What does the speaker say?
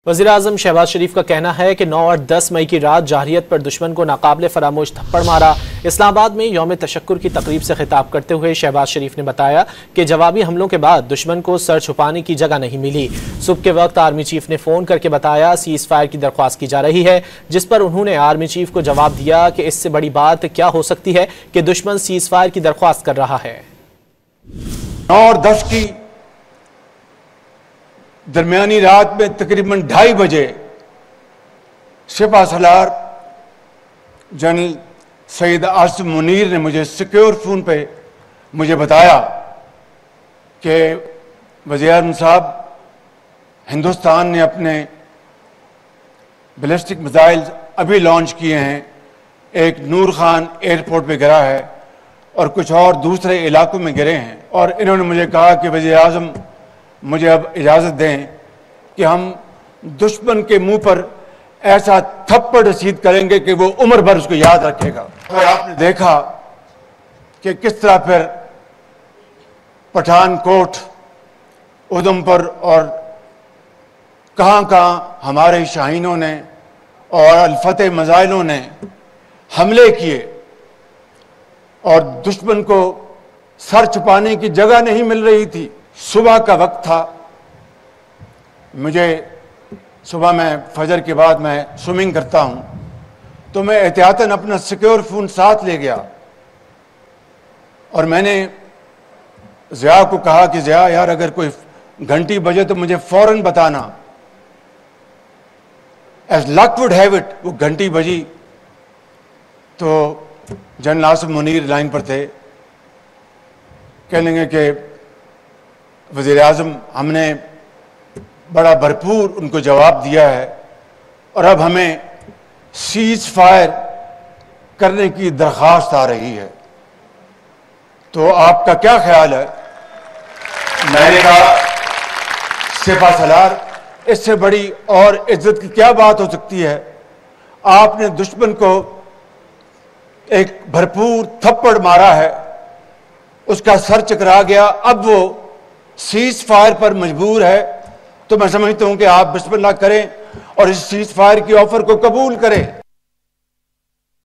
वज़ीर-ए-आज़म शहबाज शरीफ का कहना है कि 9 और 10 मई की रात जारहियत पर दुश्मन को नाकाबिले फरामोश थप्पड़ मारा। इस्लामाबाद में यौम तशक्कुर की तकरीब से खिताब करते हुए शहबाज शरीफ ने बताया कि जवाबी हमलों के बाद दुश्मन को सर छुपाने की जगह नहीं मिली। सुबह के वक्त आर्मी चीफ ने फ़ोन करके बताया सीज़ फायर की दरख्वास्त की जा रही है, जिस पर उन्होंने आर्मी चीफ को जवाब दिया कि इससे बड़ी बात क्या हो सकती है कि दुश्मन सीज़ फायर की दरख्वास्त कर रहा है। 9 और 10 की दरमियानी रात में तकरीबन 2:30 बजे सिपा सलार जनरल सैयद आसिफ मुनीर ने मुझे सिक्योर फोन पे मुझे बताया कि वज़ीर-ए-आज़म साहब, हिंदुस्तान ने अपने बैलिस्टिक मिसाइल अभी लॉन्च किए हैं, एक नूर खान एयरपोर्ट पे गिरा है और कुछ और दूसरे इलाकों में गिरे हैं। और इन्होंने मुझे कहा कि वज़ीर-ए-आज़म मुझे अब इजाज़त दें कि हम दुश्मन के मुंह पर ऐसा थप्पड़ रसीद करेंगे कि वो उम्र भर उसको याद रखेगा। और आपने देखा कि किस तरह फिर पठानकोट, उधमपुर और कहाँ हमारे शाहीनों ने और अल-फतेह मिसाइलों ने हमले किए और दुश्मन को सर छुपाने की जगह नहीं मिल रही थी। सुबह का वक्त था, मुझे सुबह में फजर के बाद मैं स्विमिंग करता हूं, तो मैं एहतियातन अपना सिक्योर फोन साथ ले गया और मैंने ज़िया को कहा कि ज़िया यार, अगर कोई घंटी बजे तो मुझे फौरन बताना। As luck would have it, वो घंटी बजी तो जनरल आसिफ मुनीर लाइन पर थे। कह लेंगे कि वज़ीर-ए-आज़म, हमने बड़ा भरपूर उनको जवाब दिया है और अब हमें सीज़ फायर करने की दरख्वास्त आ रही है, तो आपका क्या ख्याल है? मैंने कहा, सिपा सलार, इससे बड़ी और इज्जत की क्या बात हो सकती है? आपने दुश्मन को एक भरपूर थप्पड़ मारा है, उसका सर चकरा गया, अब वो सीज़ फायर पर मजबूर है, तो मैं समझता हूं कि आप बिस्मिल्लाह करें और इस सीज़ फायर की ऑफर को कबूल करें।